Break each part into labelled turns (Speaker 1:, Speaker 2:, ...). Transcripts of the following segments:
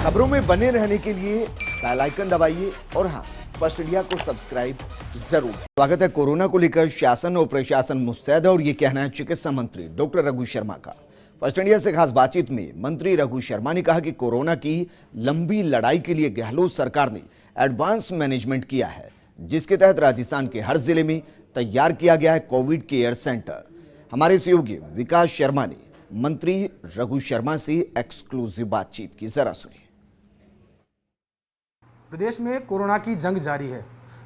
Speaker 1: खबरों में बने रहने के लिए बेल आइकन दबाइए और हाँ, फर्स्ट इंडिया को सब्सक्राइब जरूर। स्वागत है। कोरोना को लेकर शासन और प्रशासन मुस्तैद है और ये कहना है चिकित्सा मंत्री डॉक्टर रघु शर्मा का। फर्स्ट इंडिया से खास बातचीत में मंत्री रघु शर्मा ने कहा कि कोरोना की लंबी लड़ाई के लिए गहलोत सरकार ने एडवांस मैनेजमेंट किया है, जिसके तहत राजस्थान के हर जिले में तैयार किया गया है कोविड केयर सेंटर। हमारे सहयोगी विकास शर्मा ने मंत्री रघु शर्मा से एक्सक्लूसिव बातचीत की, जरा सुनिए।
Speaker 2: प्रदेश में कोरोना की जंग जारी है।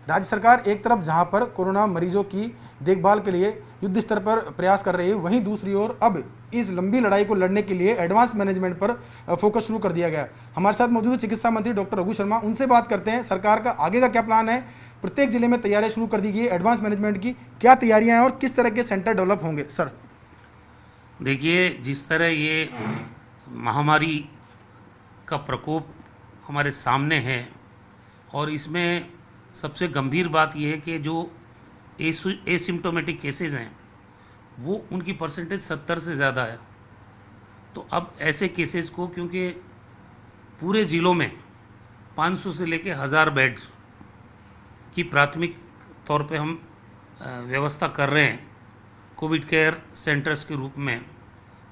Speaker 2: राज्य सरकार एक तरफ जहां पर कोरोना मरीजों की देखभाल के लिए युद्ध स्तर पर प्रयास कर रही है, वहीं दूसरी ओर अब इस लंबी लड़ाई को लड़ने के लिए एडवांस मैनेजमेंट पर फोकस शुरू कर दिया गया। हमारे साथ मौजूद है चिकित्सा मंत्री डॉक्टर रघु शर्मा। उनसे बात करते हैं, सरकार का आगे का क्या प्लान है। प्रत्येक जिले में तैयारियां शुरू कर दी गई है, एडवांस मैनेजमेंट की क्या तैयारियां हैं और किस तरह के सेंटर डेवलप होंगे। सर
Speaker 3: देखिए, जिस तरह ये महामारी का प्रकोप हमारे सामने है और इसमें सबसे गंभीर बात यह है कि जो एसिम्प्टोमेटिक केसेस हैं वो उनकी परसेंटेज 70 से ज़्यादा है। तो अब ऐसे केसेस को, क्योंकि पूरे ज़िलों में 500 से लेकर 1000 बेड की प्राथमिक तौर पे हम व्यवस्था कर रहे हैं कोविड केयर सेंटर्स के रूप में,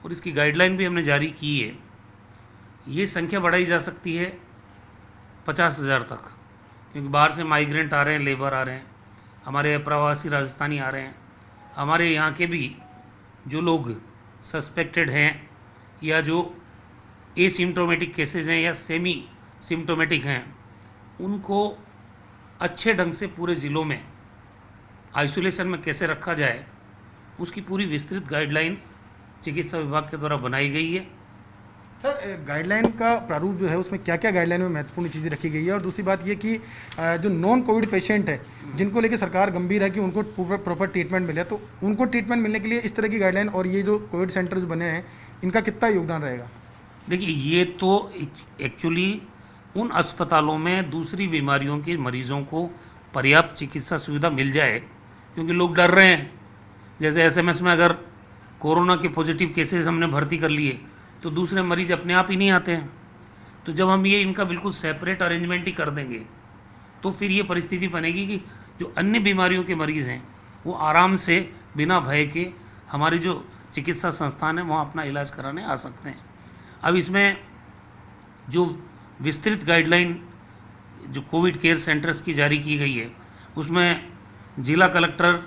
Speaker 3: और इसकी गाइडलाइन भी हमने जारी की है। ये संख्या बढ़ाई जा सकती है 50,000 तक, क्योंकि बाहर से माइग्रेंट आ रहे हैं, लेबर आ रहे हैं, हमारे प्रवासी राजस्थानी आ रहे हैं, हमारे यहाँ के भी जो लोग सस्पेक्टेड हैं या जो एसिम्प्टोमेटिक केसेस हैं या सेमी सिम्प्टोमेटिक हैं, उनको अच्छे ढंग से पूरे ज़िलों में आइसोलेशन में कैसे रखा जाए, उसकी पूरी विस्तृत गाइडलाइन चिकित्सा विभाग के द्वारा बनाई गई है।
Speaker 2: सर, गाइडलाइन का प्रारूप जो है उसमें क्या क्या गाइडलाइन में महत्वपूर्ण चीज़ें रखी गई है, और दूसरी बात ये कि जो नॉन कोविड पेशेंट है जिनको लेकर सरकार गंभीर है कि उनको प्रॉपर ट्रीटमेंट मिले, तो उनको ट्रीटमेंट मिलने के लिए इस तरह की गाइडलाइन और ये जो कोविड सेंटर जो बने हैं इनका कितना योगदान रहेगा।
Speaker 3: देखिए, ये तो एक्चुअली उन अस्पतालों में दूसरी बीमारियों के मरीजों को पर्याप्त चिकित्सा सुविधा मिल जाए, क्योंकि लोग डर रहे हैं। जैसे एसएमएस में अगर कोरोना के पॉजिटिव केसेस हमने भर्ती कर लिए तो दूसरे मरीज अपने आप ही नहीं आते हैं। तो जब हम ये इनका बिल्कुल सेपरेट अरेंजमेंट ही कर देंगे तो फिर ये परिस्थिति बनेगी कि जो अन्य बीमारियों के मरीज़ हैं वो आराम से बिना भय के हमारी जो चिकित्सा संस्थान है वहाँ अपना इलाज कराने आ सकते हैं। अब इसमें जो विस्तृत गाइडलाइन जो कोविड केयर सेंटर्स की जारी की गई है, उसमें जिला कलेक्टर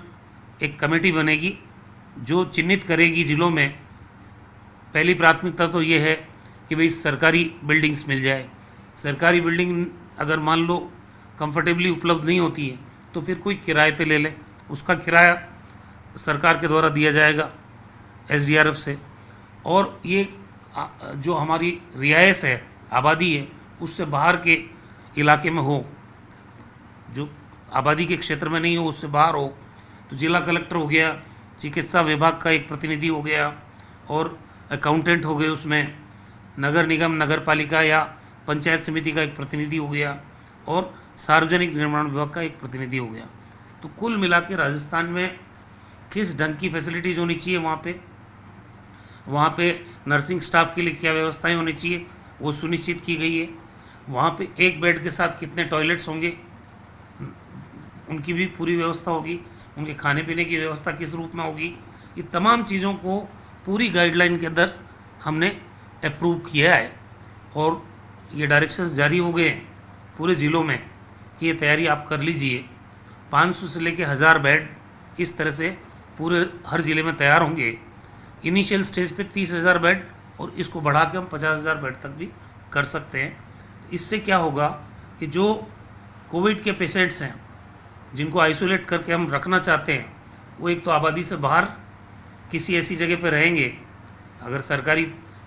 Speaker 3: एक कमेटी बनेगी जो चिन्हित करेगी ज़िलों में। पहली प्राथमिकता तो ये है कि भाई सरकारी बिल्डिंग्स मिल जाए। सरकारी बिल्डिंग अगर मान लो कंफर्टेबली उपलब्ध नहीं होती है तो फिर कोई किराए पे ले ले, उसका किराया सरकार के द्वारा दिया जाएगा एसडीआरएफ से। और ये जो हमारी रिहायश है, आबादी है, उससे बाहर के इलाके में हो, जो आबादी के क्षेत्र में नहीं हो, उससे बाहर हो, तो जिला कलेक्टर हो गया, चिकित्सा विभाग का एक प्रतिनिधि हो गया और अकाउंटेंट हो गए, उसमें नगर निगम, नगर पालिका या पंचायत समिति का एक प्रतिनिधि हो गया और सार्वजनिक निर्माण विभाग का एक प्रतिनिधि हो गया। तो कुल मिला के राजस्थान में किस ढंग की फैसिलिटीज़ होनी चाहिए, वहाँ पे नर्सिंग स्टाफ के लिए क्या व्यवस्थाएं होनी चाहिए वो सुनिश्चित की गई है। वहाँ पे एक बेड के साथ कितने टॉयलेट्स होंगे उनकी भी पूरी व्यवस्था होगी, उनके खाने पीने की व्यवस्था किस रूप में होगी, ये तमाम चीज़ों को पूरी गाइडलाइन के अंदर हमने अप्रूव किया है। और ये डायरेक्शंस जारी हो गए हैं पूरे ज़िलों में कि ये तैयारी आप कर लीजिए। 500 से लेकर 1000 बेड इस तरह से पूरे हर ज़िले में तैयार होंगे। इनिशियल स्टेज पे 30,000 बेड, और इसको बढ़ा के हम 50,000 बेड तक भी कर सकते हैं। इससे क्या होगा कि जो कोविड के पेशेंट्स हैं जिनको आइसोलेट करके हम रखना चाहते हैं, वो एक तो आबादी से बाहर किसी ऐसी जगह पर रहेंगे। अगर सरकारी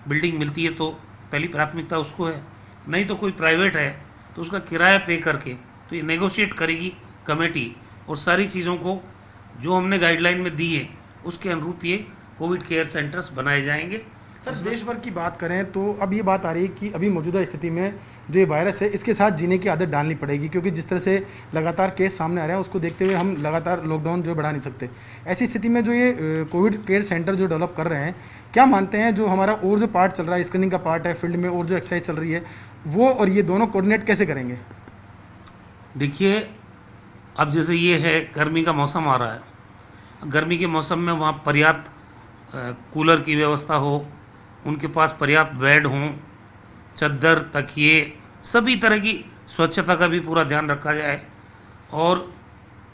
Speaker 3: बिल्डिंग मिलती है तो पहली प्राथमिकता उसको है, नहीं तो कोई प्राइवेट है तो उसका किराया पे करके, तो ये नेगोशिएट करेगी कमेटी और सारी चीज़ों को जो हमने गाइडलाइन में दी है उसके अनुरूप ये कोविड केयर सेंटर्स बनाए जाएंगे।
Speaker 2: सर देश भर की बात करें तो अब ये बात आ रही है कि अभी मौजूदा स्थिति में जो ये वायरस है इसके साथ जीने की आदत डालनी पड़ेगी, क्योंकि जिस तरह से लगातार केस सामने आ रहे हैं उसको देखते हुए हम लगातार लॉकडाउन जो बढ़ा नहीं सकते। ऐसी स्थिति में जो ये कोविड केयर सेंटर जो डेवलप कर रहे हैं, क्या मानते हैं जो हमारा और जो पार्ट चल रहा है, स्क्रीनिंग का पार्ट है फील्ड में और जो एक्सरसाइज चल रही है, वो और ये दोनों कोऑर्डिनेट कैसे करेंगे?
Speaker 3: देखिए, अब जैसे ये है गर्मी का मौसम आ रहा है, गर्मी के मौसम में वहाँ पर्याप्त कूलर की व्यवस्था हो, उनके पास पर्याप्त बेड हों, चद्दर, तकिए, सभी तरह की स्वच्छता का भी पूरा ध्यान रखा जाए। और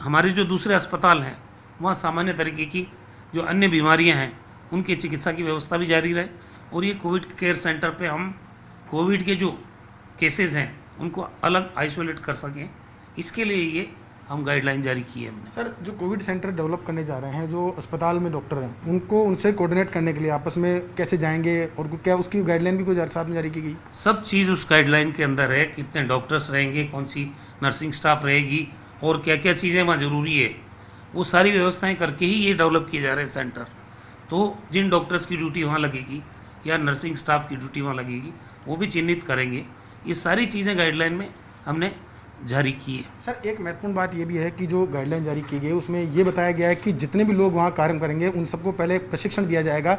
Speaker 3: हमारे जो दूसरे अस्पताल हैं वहाँ सामान्य तरीके की जो अन्य बीमारियां हैं उनकी चिकित्सा की व्यवस्था भी जारी रहे, और ये कोविड केयर सेंटर पे हम कोविड के जो केसेस हैं उनको अलग आइसोलेट कर सकें, इसके लिए ये हम गाइडलाइन जारी की है हमने।
Speaker 2: सर जो कोविड सेंटर डेवलप करने जा रहे हैं, जो अस्पताल में डॉक्टर हैं उनको उनसे कोऑर्डिनेट करने के लिए आपस में कैसे जाएंगे, और क्या उसकी गाइडलाइन भी कोई साथ में जारी की गई?
Speaker 3: सब चीज़ उस गाइडलाइन के अंदर है, कितने डॉक्टर्स रहेंगे, कौन सी नर्सिंग स्टाफ रहेगी, और क्या क्या चीज़ें वहाँ ज़रूरी है, वो सारी व्यवस्थाएं करके ही ये डेवलप किए जा रहे हैं सेंटर। तो जिन डॉक्टर्स की ड्यूटी वहाँ लगेगी या नर्सिंग स्टाफ की ड्यूटी वहाँ लगेगी वो भी चिन्हित करेंगे। ये सारी चीज़ें गाइडलाइन में हमने जारी की है।
Speaker 2: सर एक महत्वपूर्ण बात ये भी है कि जो गाइडलाइन जारी की गई है उसमें ये बताया गया है कि जितने भी लोग वहाँ कार्य करेंगे उन सबको पहले प्रशिक्षण दिया जाएगा,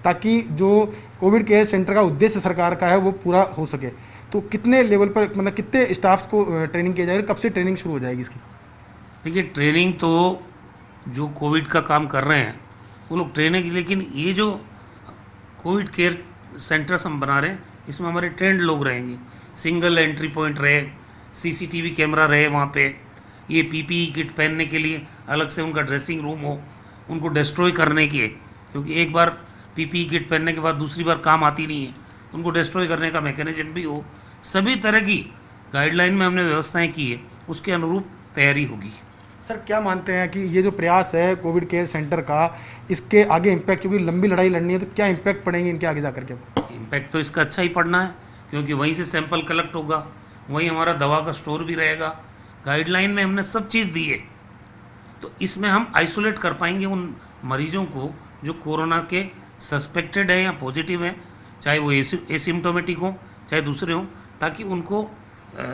Speaker 2: ताकि जो कोविड केयर सेंटर का उद्देश्य सरकार का है वो पूरा हो सके। तो कितने लेवल पर, मतलब कितने स्टाफ्स को ट्रेनिंग किया जाएगा, कब से ट्रेनिंग शुरू हो जाएगी इसकी?
Speaker 3: देखिए, ट्रेनिंग तो जो कोविड का काम कर रहे हैं वो लोग ट्रेनिंग, लेकिन ये जो कोविड केयर सेंटर्स हम बना रहे हैं इसमें हमारे ट्रेंड लोग रहेंगे, सिंगल एंट्री पॉइंट रहे, सीसीटीवी कैमरा रहे वहाँ पे, ये पीपीई किट पहनने के लिए अलग से उनका ड्रेसिंग रूम हो, उनको डिस्ट्रॉय करने की, क्योंकि एक बार पीपीई किट पहनने के बाद दूसरी बार काम आती नहीं है, उनको डिस्ट्रॉय करने का मैकेनिज्म भी हो। सभी तरह की गाइडलाइन में हमने व्यवस्थाएं की है, उसके अनुरूप तैयारी होगी।
Speaker 2: सर क्या मानते हैं कि ये जो प्रयास है कोविड केयर सेंटर का, इसके आगे इम्पैक्ट, क्योंकि लंबी लड़ाई लड़नी है, तो क्या इम्पैक्ट पड़ेंगे इनके आगे जा करके?
Speaker 3: इम्पैक्ट तो इसका अच्छा ही पड़ना है, क्योंकि वहीं से सैंपल कलेक्ट होगा, वहीं हमारा दवा का स्टोर भी रहेगा। गाइडलाइन में हमने सब चीज़ दी है, तो इसमें हम आइसोलेट कर पाएंगे उन मरीजों को जो कोरोना के सस्पेक्टेड है या पॉजिटिव है, चाहे वो एसिम्टोमेटिक हो चाहे दूसरे हों, ताकि उनको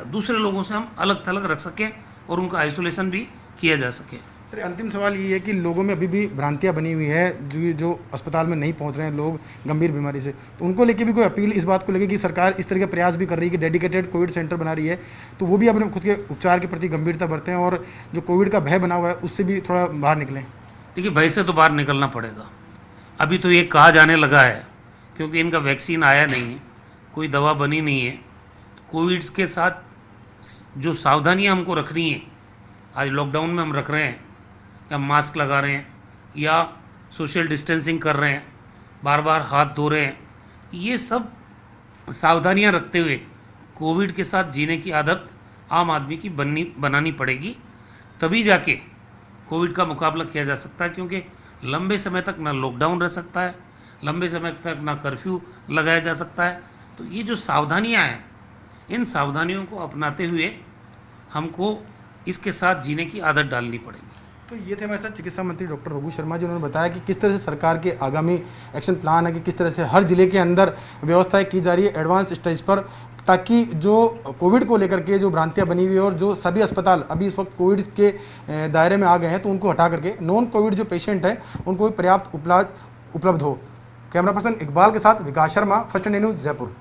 Speaker 3: दूसरे लोगों से हम अलग थलग रख सकें और उनका आइसोलेशन भी किया जा सके।
Speaker 2: सर अंतिम सवाल ये है कि लोगों में अभी भी भ्रांतियां बनी हुई है, जो अस्पताल में नहीं पहुंच रहे हैं लोग गंभीर बीमारी से, तो उनको लेके भी कोई अपील इस बात को लेके कि सरकार इस तरह के प्रयास भी कर रही है कि डेडिकेटेड कोविड सेंटर बना रही है, तो वो भी अपने खुद के उपचार के प्रति गंभीरता बरतें और जो कोविड का भय बना हुआ है उससे भी थोड़ा बाहर निकलें?
Speaker 3: देखिए, भय से तो बाहर निकलना पड़ेगा। अभी तो ये कहा जाने लगा है, क्योंकि इनका वैक्सीन आया नहीं है, कोई दवा बनी नहीं है। कोविड के साथ जो सावधानियाँ हमको रखनी है, आज लॉकडाउन में हम रख रहे हैं, या मास्क लगा रहे हैं या सोशल डिस्टेंसिंग कर रहे हैं, बार बार हाथ धो रहे हैं, ये सब सावधानियां रखते हुए कोविड के साथ जीने की आदत आम आदमी की बनानी पड़ेगी, तभी जाके कोविड का मुकाबला किया जा सकता है। क्योंकि लंबे समय तक ना लॉकडाउन रह सकता है, लंबे समय तक ना कर्फ्यू लगाया जा सकता है। तो ये जो सावधानियां हैं, इन सावधानियों को अपनाते हुए हमको इसके साथ जीने की आदत डालनी पड़ेगी।
Speaker 2: तो ये थे हमारे साथ चिकित्सा मंत्री डॉक्टर रघु शर्मा जी, उन्होंने बताया कि किस तरह से सरकार के आगामी एक्शन प्लान है कि किस तरह से हर जिले के अंदर व्यवस्थाएं की जा रही है एडवांस स्टेज पर, ताकि जो कोविड को लेकर के जो भ्रांतियां बनी हुई है और जो सभी अस्पताल अभी इस वक्त कोविड के दायरे में आ गए हैं तो उनको हटा करके नॉन कोविड जो पेशेंट हैं उनको पर्याप्त उपलब्ध हो। कैमरा पर्सन इकबाल के साथ Vikas Sharma, first India news, Jaipur.